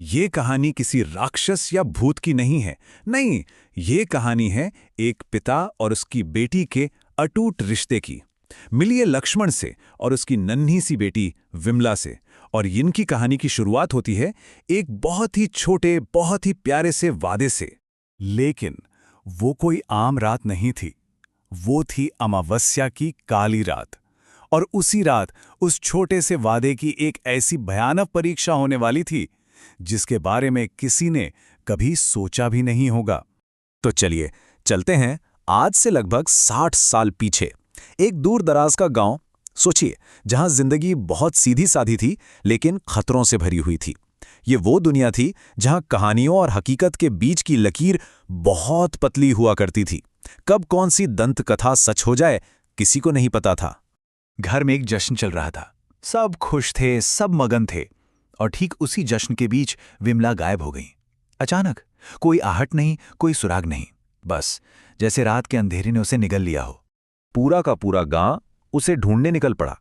ये कहानी किसी राक्षस या भूत की नहीं है। नहीं, ये कहानी है एक पिता और उसकी बेटी के अटूट रिश्ते की। मिलिए लक्ष्मण से और उसकी नन्ही सी बेटी विमला से। और इनकी कहानी की शुरुआत होती है एक बहुत ही छोटे, बहुत ही प्यारे से वादे से। लेकिन वो कोई आम रात नहीं थी। वो थी अमावस्या की काली रात। और उसी रात उस छोटे से वादे की एक ऐसी भयानक परीक्षा होने वाली थी जिसके बारे में किसी ने कभी सोचा भी नहीं होगा। तो चलिए चलते हैं आज से लगभग 60 साल पीछे, एक दूर दराज का गांव। सोचिए, जहां जिंदगी बहुत सीधी सादी थी लेकिन खतरों से भरी हुई थी। ये वो दुनिया थी जहां कहानियों और हकीकत के बीच की लकीर बहुत पतली हुआ करती थी। कब कौन सी दंत कथा सच हो जाए किसी को नहीं पता था। घर में एक जश्न चल रहा था। सब खुश थे, सब मगन थे। और ठीक उसी जश्न के बीच विमला गायब हो गई। अचानक, कोई आहट नहीं, कोई सुराग नहीं। बस जैसे रात के अंधेरे ने उसे निगल लिया हो। पूरा का पूरा गांव उसे ढूंढने निकल पड़ा।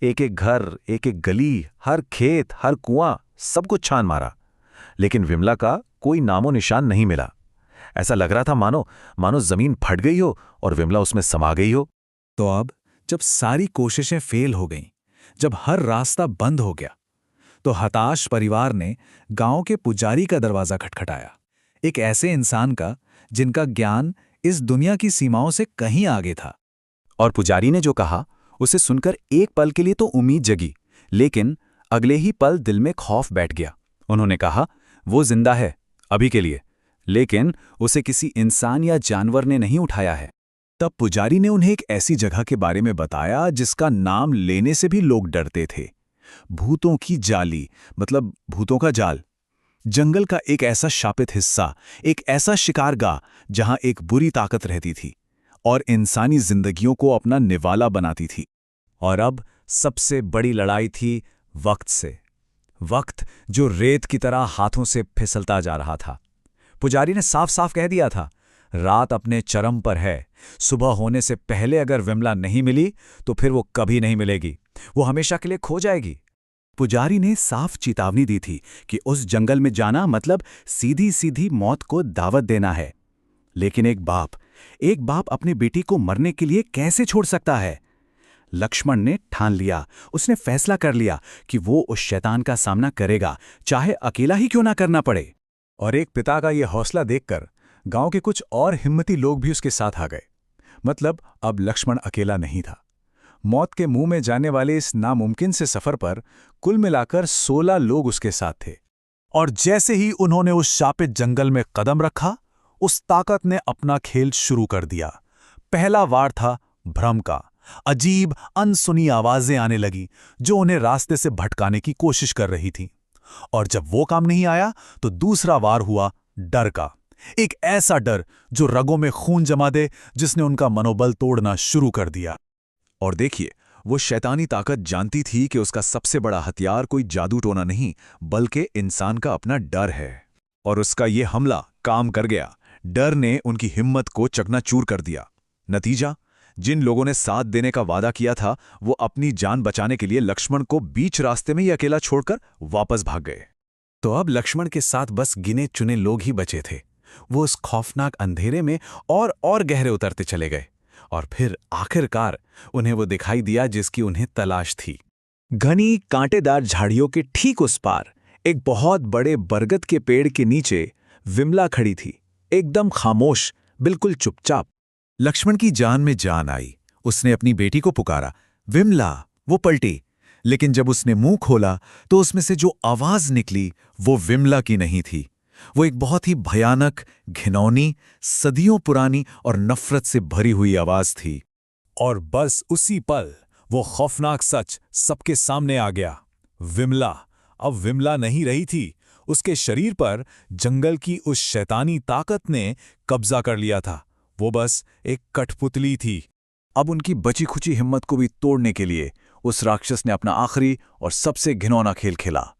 एक एक घर, एक एक गली, हर खेत, हर कुआं, सब कुछ छान मारा। लेकिन विमला का कोई नामो निशान नहीं मिला। ऐसा लग रहा था मानो मानो जमीन फट गई हो और विमला उसमें समा गई हो। तो अब जब सारी कोशिशें फेल हो गईं, जब हर रास्ता बंद हो गया, तो हताश परिवार ने गांव के पुजारी का दरवाजा खटखटाया। एक ऐसे इंसान का जिनका ज्ञान इस दुनिया की सीमाओं से कहीं आगे था। और पुजारी ने जो कहा, उसे सुनकर एक पल के लिए तो उम्मीद जगी, लेकिन अगले ही पल दिल में खौफ बैठ गया। उन्होंने कहा, वो जिंदा है अभी के लिए, लेकिन उसे किसी इंसान या जानवर ने नहीं उठाया है। तब पुजारी ने उन्हें एक ऐसी जगह के बारे में बताया जिसका नाम लेने से भी लोग डरते थे। भूतों की जाली, मतलब भूतों का जाल। जंगल का एक ऐसा शापित हिस्सा, एक ऐसा शिकारगाह जहां एक बुरी ताकत रहती थी और इंसानी जिंदगियों को अपना निवाला बनाती थी। और अब सबसे बड़ी लड़ाई थी वक्त से। वक्त जो रेत की तरह हाथों से फिसलता जा रहा था। पुजारी ने साफ साफ कह दिया था, रात अपने चरम पर है। सुबह होने से पहले अगर विमला नहीं मिली तो फिर वो कभी नहीं मिलेगी। वो हमेशा के लिए खो जाएगी। पुजारी ने साफ चेतावनी दी थी कि उस जंगल में जाना मतलब सीधी सीधी मौत को दावत देना है। लेकिन एक बाप अपनी बेटी को मरने के लिए कैसे छोड़ सकता है? लक्ष्मण ने ठान लिया, उसने फैसला कर लिया कि वो उस शैतान का सामना करेगा, चाहे अकेला ही क्यों ना करना पड़े। और एक पिता का ये हौसला देखकर गांव के कुछ और हिम्मती लोग भी उसके साथ आ गए। मतलब अब लक्ष्मण अकेला नहीं था। मौत के मुंह में जाने वाले इस नामुमकिन से सफर पर कुल मिलाकर 16 लोग उसके साथ थे। और जैसे ही उन्होंने उस शापित जंगल में कदम रखा, उस ताकत ने अपना खेल शुरू कर दिया। पहला वार था भ्रम का। अजीब अनसुनी आवाजें आने लगी जो उन्हें रास्ते से भटकाने की कोशिश कर रही थीं। और जब वो काम नहीं आया तो दूसरा वार हुआ डर का। एक ऐसा डर जो रगों में खून जमा दे, जिसने उनका मनोबल तोड़ना शुरू कर दिया। और देखिए, वो शैतानी ताकत जानती थी कि उसका सबसे बड़ा हथियार कोई जादू टोना नहीं, बल्कि इंसान का अपना डर है। और उसका ये हमला काम कर गया। डर ने उनकी हिम्मत को चकनाचूर कर दिया। नतीजा, जिन लोगों ने साथ देने का वादा किया था, वो अपनी जान बचाने के लिए लक्ष्मण को बीच रास्ते में ही अकेला छोड़कर वापस भाग गए। तो अब लक्ष्मण के साथ बस गिने चुने लोग ही बचे थे। वो उस खौफनाक अंधेरे में और गहरे उतरते चले गए। और फिर आखिरकार उन्हें वो दिखाई दिया जिसकी उन्हें तलाश थी। घनी कांटेदार झाड़ियों के ठीक उस पार एक बहुत बड़े बरगद के पेड़ के नीचे विमला खड़ी थी, एकदम खामोश, बिल्कुल चुपचाप। लक्ष्मण की जान में जान आई। उसने अपनी बेटी को पुकारा, विमला। वो पलटी, लेकिन जब उसने मुंह खोला तो उसमें से जो आवाज निकली वो विमला की नहीं थी। वो एक बहुत ही भयानक, घिनौनी, सदियों पुरानी और नफरत से भरी हुई आवाज थी। और बस उसी पल वो खौफनाक सच सबके सामने आ गया। विमला अब विमला नहीं रही थी। उसके शरीर पर जंगल की उस शैतानी ताकत ने कब्जा कर लिया था। वो बस एक कठपुतली थी। अब उनकी बची खुची हिम्मत को भी तोड़ने के लिए उस राक्षस ने अपना आखिरी और सबसे घिनौना खेल खेला।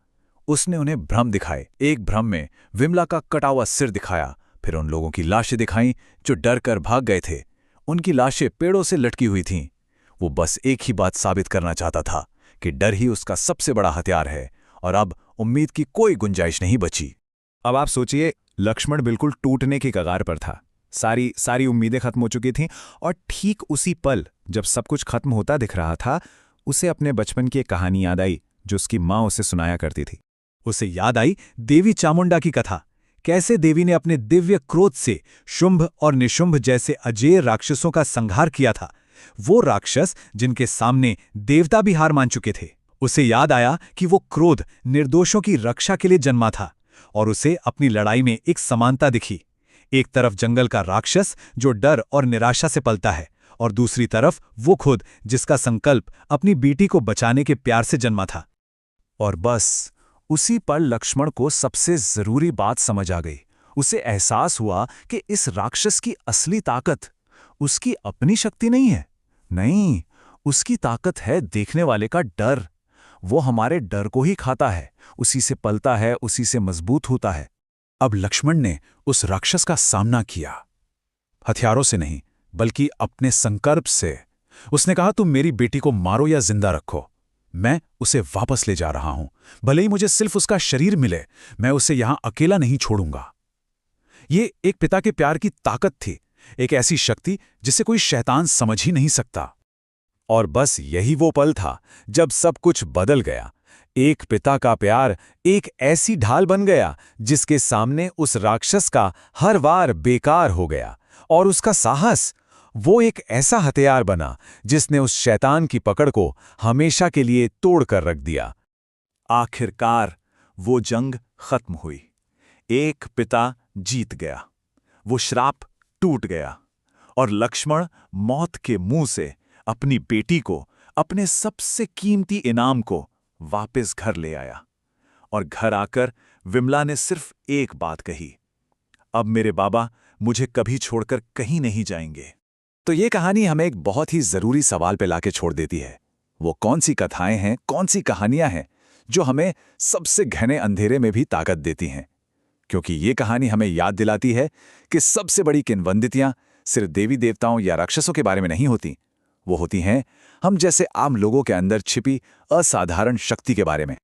उसने उन्हें भ्रम दिखाए। एक भ्रम में विमला का कटा हुआ सिर दिखाया, फिर उन लोगों की लाशें दिखाईं जो डर कर भाग गए थे। उनकी लाशें पेड़ों से लटकी हुई थीं। वो बस एक ही बात साबित करना चाहता था कि डर ही उसका सबसे बड़ा हथियार है और अब उम्मीद की कोई गुंजाइश नहीं बची। अब आप सोचिए, लक्ष्मण बिल्कुल टूटने की कगार पर था। सारी उम्मीदें खत्म हो चुकी थीं और ठीक उसी पल जब सब कुछ खत्म होता दिख रहा था, उसे अपने बचपन की एक कहानी याद आई जो उसकी माँ उसे सुनाया करती थी। उसे याद आई देवी चामुंडा की कथा। कैसे देवी ने अपने दिव्य क्रोध से शुंभ और निशुंभ जैसे अजेय राक्षसों का संहार किया था, वो राक्षस जिनके सामने देवता भी हार मान चुके थे। उसे याद आया कि वो क्रोध निर्दोषों की रक्षा के लिए जन्मा था और उसे अपनी लड़ाई में एक समानता दिखी। एक तरफ जंगल का राक्षस जो डर और निराशा से पलता है, और दूसरी तरफ वो खुद जिसका संकल्प अपनी बेटी को बचाने के प्यार से जन्मा था। और बस उसी पल लक्ष्मण को सबसे जरूरी बात समझ आ गई। उसे एहसास हुआ कि इस राक्षस की असली ताकत उसकी अपनी शक्ति नहीं है। नहीं, उसकी ताकत है देखने वाले का डर। वो हमारे डर को ही खाता है, उसी से पलता है, उसी से मजबूत होता है। अब लक्ष्मण ने उस राक्षस का सामना किया, हथियारों से नहीं बल्कि अपने संकल्प से। उसने कहा, तुम मेरी बेटी को मारो या जिंदा रखो, मैं उसे वापस ले जा रहा हूं। भले ही मुझे सिर्फ उसका शरीर मिले, मैं उसे यहां अकेला नहीं छोड़ूंगा। ये एक पिता के प्यार की ताकत थी, एक ऐसी शक्ति जिसे कोई शैतान समझ ही नहीं सकता। और बस यही वो पल था जब सब कुछ बदल गया। एक पिता का प्यार एक ऐसी ढाल बन गया जिसके सामने उस राक्षस का हर वार बेकार हो गया, और उसका साहस वो एक ऐसा हथियार बना जिसने उस शैतान की पकड़ को हमेशा के लिए तोड़ कर रख दिया। आखिरकार वो जंग खत्म हुई। एक पिता जीत गया, वो श्राप टूट गया, और लक्ष्मण मौत के मुंह से अपनी बेटी को, अपने सबसे कीमती इनाम को वापस घर ले आया। और घर आकर विमला ने सिर्फ एक बात कही, अब मेरे बाबा मुझे कभी छोड़कर कहीं नहीं जाएंगे। तो ये कहानी हमें एक बहुत ही जरूरी सवाल पे लाके छोड़ देती है। वो कौन सी कथाएं हैं, कौन सी कहानियां हैं जो हमें सबसे घने अंधेरे में भी ताकत देती हैं? क्योंकि ये कहानी हमें याद दिलाती है कि सबसे बड़ी किंवदंतियां सिर्फ देवी देवताओं या राक्षसों के बारे में नहीं होती, वो होती हैं हम जैसे आम लोगों के अंदर छिपी असाधारण शक्ति के बारे में।